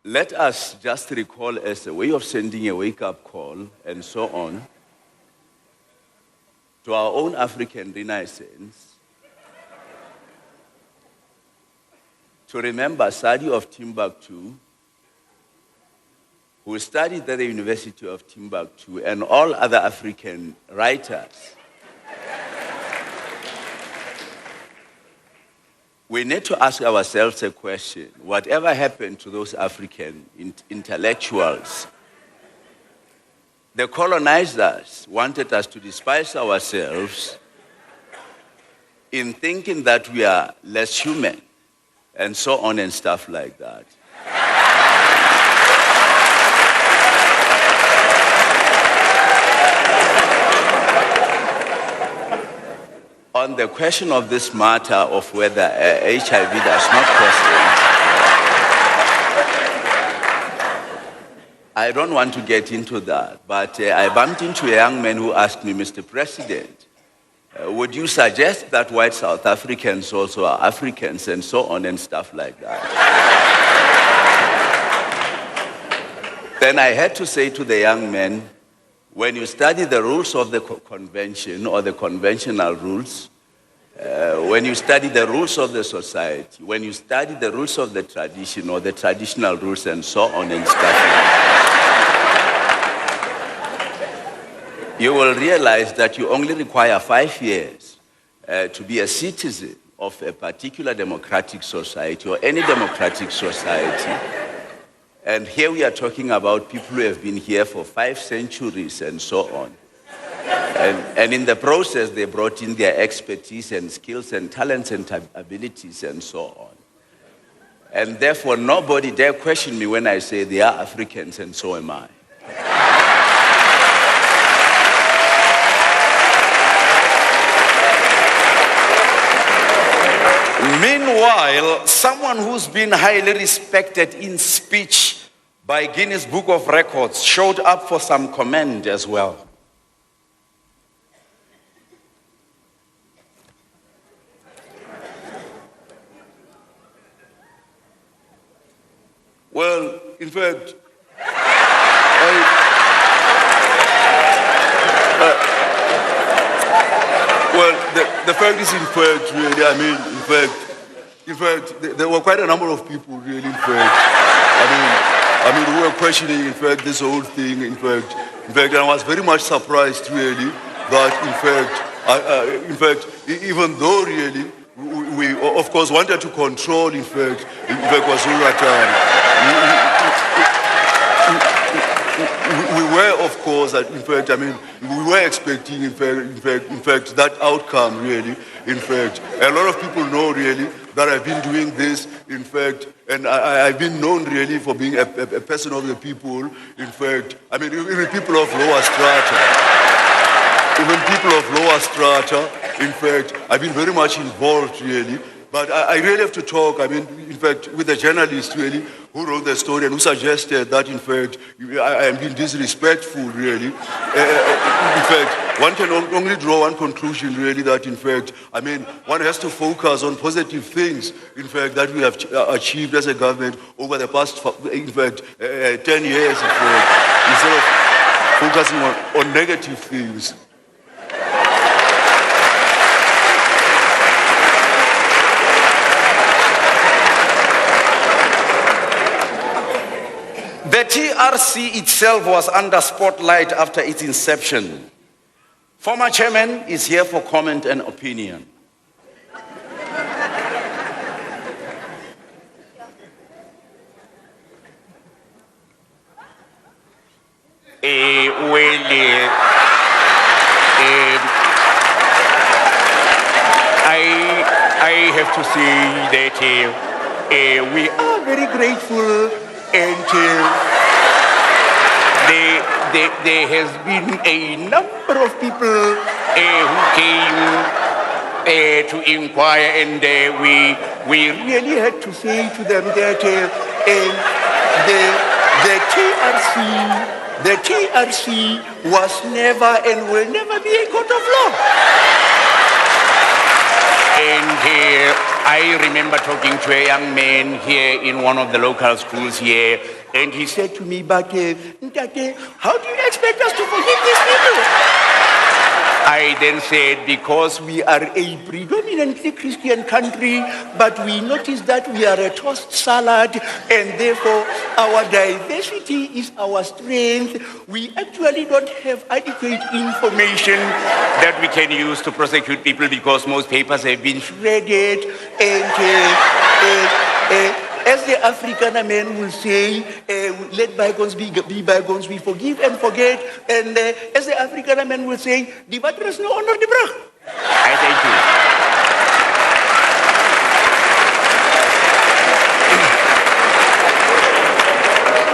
let us just recall as a way of sending a wake-up call and so on to our own African renaissance, to remember Sadi of Timbuktu, who studied at the University of Timbuktu, and all other African writers. We need to ask ourselves a question. Whatever happened to those African intellectuals? The colonizers wanted us to despise ourselves in thinking that we are less human, and so on and stuff like that. On the question of this matter of whether HIV does not cause AIDS, I don't want to get into that, but I bumped into a young man who asked me, Mr. President, would you suggest that white South Africans also are Africans and so on and stuff like that? Then I had to say to the young man, when you study the rules of the convention or the conventional rules, when you study the rules of the society, when you study the rules of the tradition or the traditional rules and so on and stuff like that, you will realize that you only require 5 years to be a citizen of a particular democratic society or any democratic society. And here we are talking about people who have been here for 5 centuries and so on. And in the process, they brought in their expertise and skills and talents and abilities and so on. And therefore, nobody dare question me when I say they are Africans and so am I. Meanwhile, someone who's been highly respected in speech by Guinness Book of Records showed up for some comment as well. Well, in fact, the fact is, in fact, really, I mean, in fact, there were quite a number of people, really, in fact, I mean, who were questioning, in fact, this whole thing, in fact, I was very much surprised, really, that, in fact, even though, really, we of course wanted to control, in fact, KwaZulu-Natal. We were, of course, in fact, I mean, we were expecting, in fact, that outcome, really. In fact, a lot of people know, really, that I've been doing this, in fact, and I've been known, really, for being a person of the people. In fact, I mean, even people of lower strata. In fact, I've been very much involved, really. But I really have to talk, I mean, in fact, with the journalist, really, who wrote the story and who suggested that, in fact, I am being disrespectful, really. In fact, one can only draw one conclusion, really, that, in fact, I mean, one has to focus on positive things, in fact, that we have achieved as a government over the past, in fact, 10 years, in fact, instead of focusing on negative things. The TRC itself was under spotlight after its inception. Former chairman is here for comment and opinion. I have to say that we are very grateful, and there has been a number of people who came to inquire, and we really had to say to them that the TRC was never and will never be a court of law. And I remember talking to a young man here in one of the local schools here, and he said to me, but Ntate, how do you expect us to forgive these people? I then said, because we are a predominantly Christian country, but we notice that we are a tossed salad, and therefore our diversity is our strength. We actually don't have adequate information that we can use to prosecute people because most papers have been shredded, and as the African man will say, let bygones be bygones, we forgive and forget. And as the African man will say, die water is no onder die brug. I thank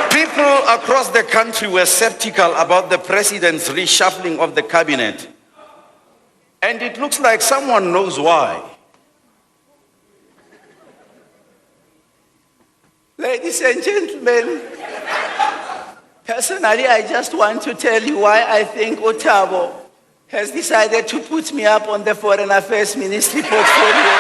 you. People across the country were skeptical about the president's reshuffling of the cabinet. And it looks like someone knows why. Ladies and gentlemen, personally, I just want to tell you why I think Otabo has decided to put me up on the Foreign Affairs Ministry portfolio.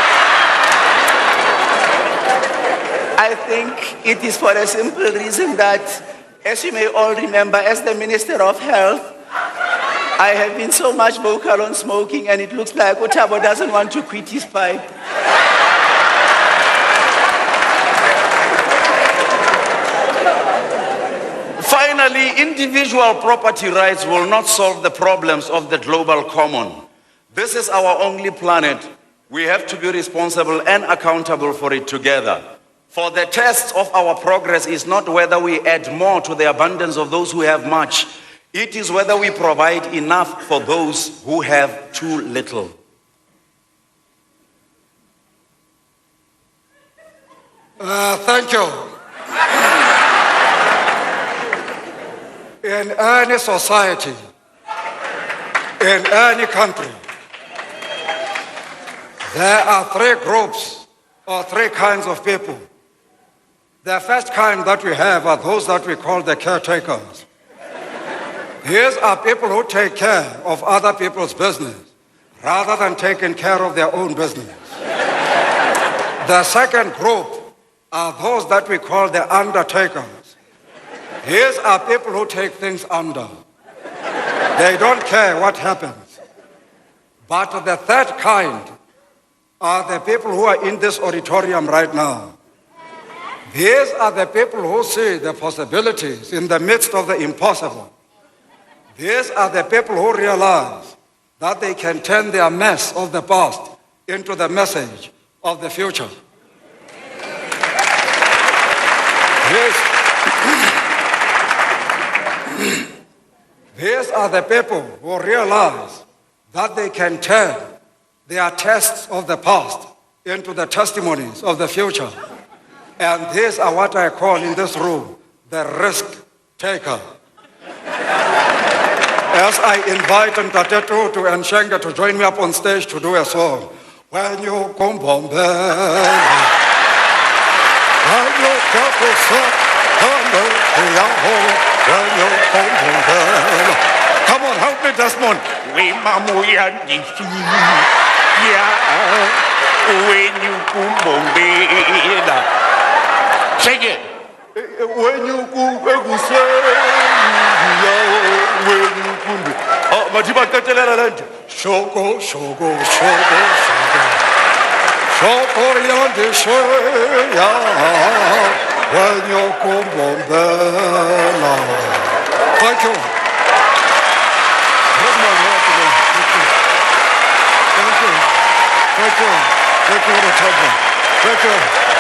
I think it is for a simple reason that, as you may all remember, as the Minister of Health, I have been so much vocal on smoking, and it looks like Otabo doesn't want to quit his pipe. Finally, individual property rights will not solve the problems of the global common. This is our only planet. We have to be responsible and accountable for it together. For the test of our progress is not whether we add more to the abundance of those who have much. It is whether we provide enough for those who have too little. Thank you. In any society, in any country, there are three groups or three kinds of people. The first kind that we have are those that we call the caretakers. These are people who take care of other people's business rather than taking care of their own business. The second group are those that we call the undertakers. These are people who take things under. They don't care what happens. But the third kind are the people who are in this auditorium right now. These are the people who see the possibilities in the midst of the impossible. These are the people who realize that they can turn their mess of the past into the message of the future. These are the people who realize that they can turn their tests of the past into the testimonies of the future. And these are what I call in this room the risk taker. As I invite Ntatetu to Nshenga to join me up on stage to do a song. When you come home, come on, help me, Desmond. We mamuya when you kumbombe. Sing it. When you Shoko, shoko, shoko, shoko. Shoko yandi shoya. When you kumbombe. Thank you. Thank you. Thank you. Thank you. Thank you. Thank you.